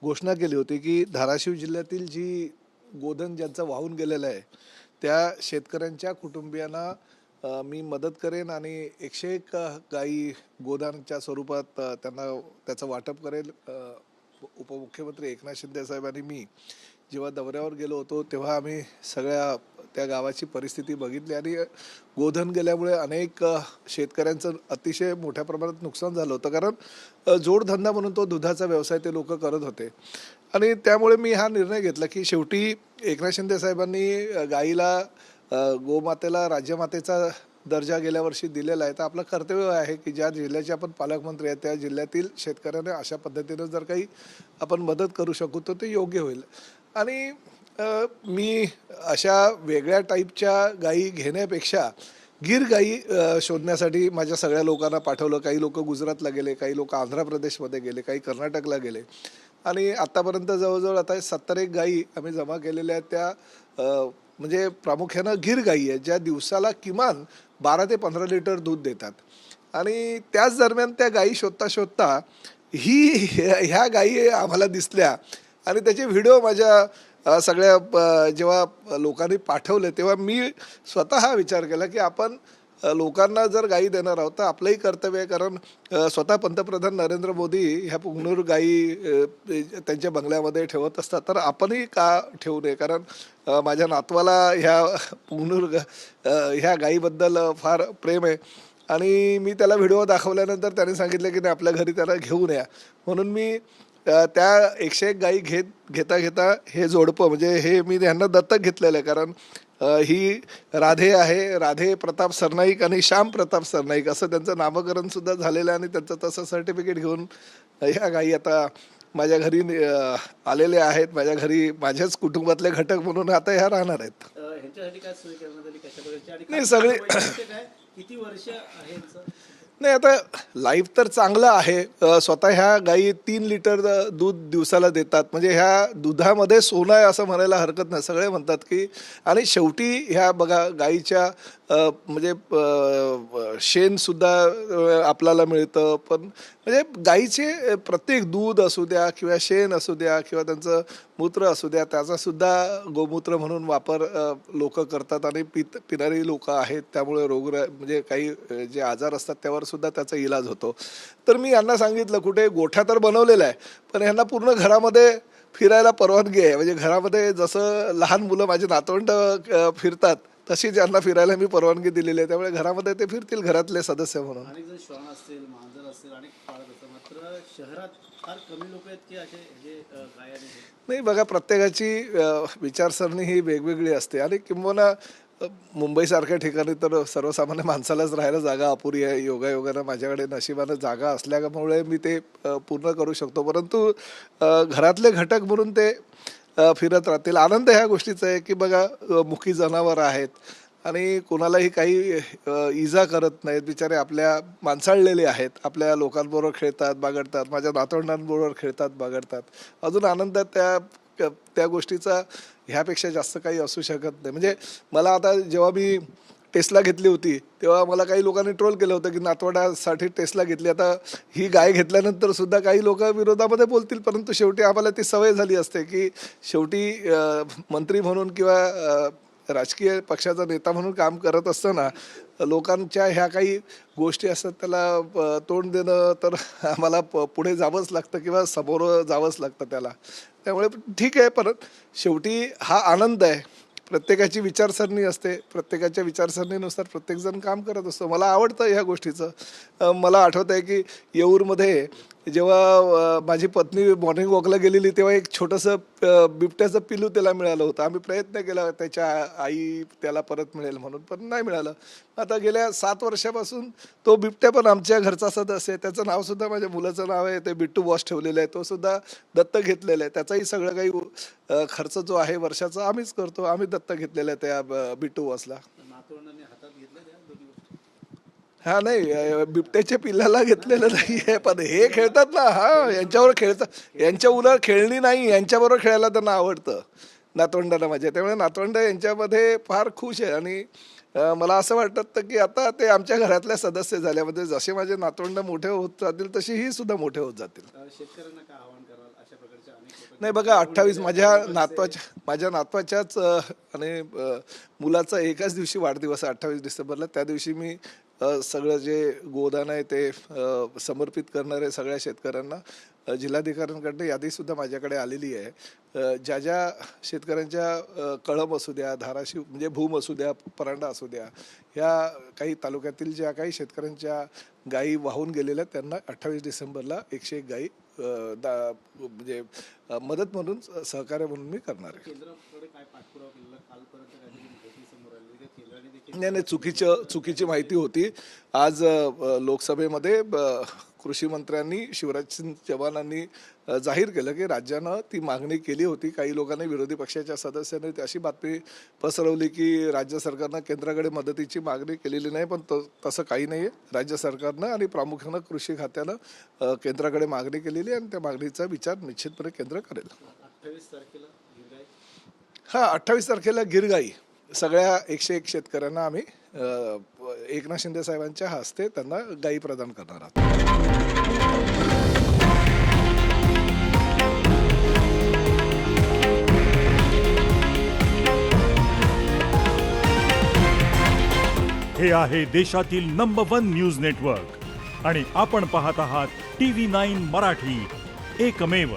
घोषणा केली होती की धाराशिव जिल्ह्यातील जी गोधन ज्यांचं वाहून गेलेलं आहे त्या शेतकऱ्यांच्या कुटुंबियांना मी मदत करेन आणि 101 गायी गोदानच्या स्वरूपात त्यांना त्याचं वाटप करेल. उपमुख्यमंत्री एकनाथ शिंदे साहेब आणि मी जेव्हा दौऱ्यावर गेलो होतो तेव्हा आम्ही सगळ्या त्या गावाची परिस्थिती बघितली आणि गोधन गेल्यामुळे अनेक शेतकऱ्यांचं अतिशय मोठ्या प्रमाणात नुकसान झालं होतं. कारण जोडधंदा म्हणून तो दुधाचा व्यवसाय ते लोक करत होते आणि त्यामुळे मी हा निर्णय घेतला की शेवटी एकनाथ शिंदे साहेबांनी गाईला गोमातेला राज्यमातेचा दर्जा गेल्या वर्षी दिलेला आहे. तर आपलं कर्तव्य आहे की ज्या जिल्ह्याचे आपण पालकमंत्री आहेत त्या जिल्ह्यातील शेतकऱ्यांना अशा पद्धतीनं जर काही आपण मदत करू शकू तर ते योग्य होईल. आणि मी अशा वेगळ्या टाईपच्या गायी घेण्यापेक्षा गीर गायी शोधण्यासाठी माझ्या सगळ्या लोकांना पाठवलं. काही लोक गुजरातला गेले, काही लोक आंध्र प्रदेशमध्ये गेले, काही कर्नाटकला गेले आणि आत्तापर्यंत जवळजवळ आता 70 गायी आम्ही जमा केलेल्या आहेत. त्या म्हणजे प्रामुख्यानं गीर गायी आहेत ज्या दिवसाला किमान 12 ते 15 लिटर दूध देतात. आणि त्याच दरम्यान त्या गायी शोधता शोधता ह्या गायी आम्हाला दिसल्या आणि त्याचे व्हिडिओ माझ्या सगळ्या जेव्हा लोकांनी पाठवले तेव्हा मी स्वतः हा विचार केला की आपण लोकांना जर गायी देणार आहोत तर आपलंही कर्तव्य आहे. कारण स्वतः पंतप्रधान नरेंद्र मोदी ह्या पुंगनूर गायी त्यांच्या बंगल्यामध्ये ठेवत असतात तर आपणही का ठेवू नये. कारण माझ्या नातवाला ह्या पुंगनूर ह्या गायीबद्दल फार प्रेम आहे आणि मी त्याला व्हिडिओ दाखवल्यानंतर त्याने सांगितलं की नाही आपल्या घरी त्याला घेऊन या. म्हणून मी त्या 101 गायी घेता घेता हे जोडपं म्हणजे हे मी यांना दत्तक घेतलेलं आहे. कारण ही राधे आहे, राधे प्रताप सरनाईक आणि श्याम प्रताप सरनाईक असं त्यांचं नामकरण सुद्धा झालेलं आहे आणि त्यांचं तसं सर्टिफिकेट घेऊन ह्या गायी आता माझ्या घरी आलेले आहेत. माझ्या घरी माझ्याच कुटुंबातले घटक म्हणून आता ह्या राहणार आहेत. ह्यांच्यासाठी काय सोय करण्यात आली, कशा प्रकारची आणि नाही सगळे काय किती वर्ष आहे यांचं? नाही आता लाईफ तर चांगलं आहे. स्वतः ह्या गायी 3 लिटर दूध दिवसाला देतात. म्हणजे ह्या दुधामध्ये सोनं आहे असं म्हणायला हरकत नाही. सगळे म्हणतात की आणि शेवटी ह्या बघा गाईच्या म्हणजे शेणसुद्धा आपल्याला मिळतं. पण म्हणजे गाईचे प्रत्येक दूध असू द्या किंवा शेण असू द्या किंवा त्यांचं मूत्र असू द्या त्याचासुद्धा गोमूत्र म्हणून वापर लोक करतात आणि पिणारी लोक आहेत. त्यामुळे म्हणजे काही जे आजार असतात त्यावर सुद्धा त्याचा इलाज होतो. तर मी यांना सांगितलं कुठे गोठा तर बनवलेला आहे पण यांना पूर्ण घरामध्ये फिरायला परवानगी आहे. म्हणजे घरामध्ये जसं लहान मुलं माझे नातवंड फिरतात तशी ज्यांना फिरायला मी परवानगी दिलेली आहे. त्यामुळे घरामध्ये ते फिरतील घरातले सदस्य म्हणून. अनेक जण श्वान असतील, मांजर असतील, अनेक पाळत असतात. मात्र शहरात फार कमी लोक आहेत की असे जे गाया नाही बघा प्रत्येकाची विचारसरणी ही वेगवेगळी असते आणि किंबहुना मुंबईसारख्या ठिकाणी तर सर्वसामान्य माणसालाच राहायला जागा अपुरी आहे. योगायोगानं माझ्याकडे नशिबानं जागा असल्यामुळे मी ते पूर्ण करू शकतो. परंतु घरातले घटक म्हणून ते फिरत राहतील. आनंद ह्या गोष्टीचा आहे की बघा मुकी जनावर आहेत आणि कोणालाही काही इजा करत नाहीत. बिचारे आपल्या माणसाळलेले आहेत. आपल्या लोकांबरोबर खेळतात बागडतात, माझ्या नातवंडांबरोबर खेळतात बागडतात. अजून आनंद त्या गोष्टीचा ह्यापेक्षा जास्त काही असू शकत नाही. म्हणजे मला आता जेव्हा मी टेस्ला घेतली होती तेव्हा मला काही लोकांनी ट्रोल केलं होतं की नातवंडासाठी टेस्ला घेतली. आता ही गाय घेतल्यानंतर सुद्धा काही लोक विरोधामध्ये बोलतील परंतु शेवटी आम्हाला ती सवय झाली असते की शेवटी मंत्री म्हणून किंवा राजकीय पक्षाचा नेता म्हणून काम करत असताना लोकांच्या ह्या काही गोष्टी असतात त्याला तोंड देणं तर आम्हाला पुढे जावंच लागतं किंवा समोर जावंच लागतं त्याला. त्यामुळे ठीक आहे. परत शेवटी हा आनंद आहे. प्रत्येकाची विचारसरणी असते. प्रत्येकाच्या विचारसरणीनुसार प्रत्येकजण काम करत असतो. मला आवडतं ह्या गोष्टीचं. मला आठवतं आहे की येऊरमध्ये जेव्हा माझी पत्नी मॉर्निंग वॉकला गेलेली तेव्हा एक छोटंसं बिबट्याचं पिलू त्याला मिळालं होतं. आम्ही प्रयत्न केला त्याच्या आई त्याला परत मिळेल म्हणून पण नाही मिळालं. आता गेल्या 7 वर्षापासून तो बिबट्या पण आमच्या घरचा सदस्य आहे. त्याचं नावसुद्धा माझ्या मुलाचं नाव आहे. ते बिट्टू बॉस ठेवलेलं आहे. तो सुद्धा दत्तक घेतलेला आहे. त्याचाही सगळं काही खर्च जो आहे वर्षाचा आम्हीच करतो. आम्ही दत्तक घेतलेलं आहे त्या बिट्टू बॉसला. नातवंडांनी हातात घेतलं त्या दोन्ही गोष्टी? हा नाही बिबट्याच्या पिल्लाला घेतलेलं नाही आहे पण हे खेळतात ना. हा यांच्यावर खेळतात. यांच्या उलट खेळणी नाही यांच्याबरोबर खेळायला त्यांना आवडतं नातवंडांना माझ्या. त्यामुळे नातवंड यांच्यामध्ये फार खुश आहे आणि मला असं वाटतं की आता ते आमच्या घरातल्या सदस्य झाल्यामध्ये जसे माझे नातवंड मोठे होत जातील तशी ही सुद्धा मोठे होत जातील. शेतकऱ्यांना काय आवाहन कराल? अशा प्रकारच्या अनेक नाही बघा 28 माझ्या नातवाच्याच आणि मुलाचा एकाच दिवशी वाढदिवस आहे 28 डिसेंबरला. त्या दिवशी मी सगळं जे गोदान आहे ते समर्पित करणारे सगळ्या शेतकऱ्यांना जिल्हाधिकाऱ्यांकडनं यादीसुद्धा माझ्याकडे आलेली आहे. ज्या ज्या शेतकऱ्यांच्या कळंब असू द्या, धाराशिव म्हणजे भूम असू द्या, परांडा असू द्या, ह्या काही तालुक्यातील ज्या काही शेतकऱ्यांच्या गायी वाहून गेलेल्या त्यांना 28 डिसेंबरला 101 गायी म्हणजे मदत म्हणून सहकार्य म्हणून मी करणार आहे. केंद्राकडे काय पाठपुरावा केलेला कालपर्यंत काहीतरी माहिती समोर आली की केंद्राने देखील नाही चुकीची माहिती होती. आज लोकसभेमध्ये कृषी मंत्र्यांनी शिवराज सिंग चौहानांनी जाहीर केलं की राज्यानं ती मागणी केली होती. काही लोकांनी विरोधी पक्षाच्या सदस्यांनी अशी बातमी पसरवली की राज्य सरकारनं केंद्राकडे मदतीची मागणी केलेली नाही, पण तसं काही नाही आहे. राज्य सरकारनं आणि प्रामुख्यानं कृषी खात्यानं केंद्राकडे मागणी केलेली आहे आणि त्या मागणीचा विचार निश्चितपणे केंद्र करेल. 28 तारखेला गिरगाय 28 तारखेला गिरगाई सगळ्या 101 शेतकऱ्यांना आम्ही एकनाथ शिंदे साहेबांच्या हस्ते त्यांना गायी प्रदान करणार आहोत. हे आहे देशातील नंबर 1 न्यूज नेटवर्क आणि आपण पाहत आहात TV9 मराठी, एकमेव.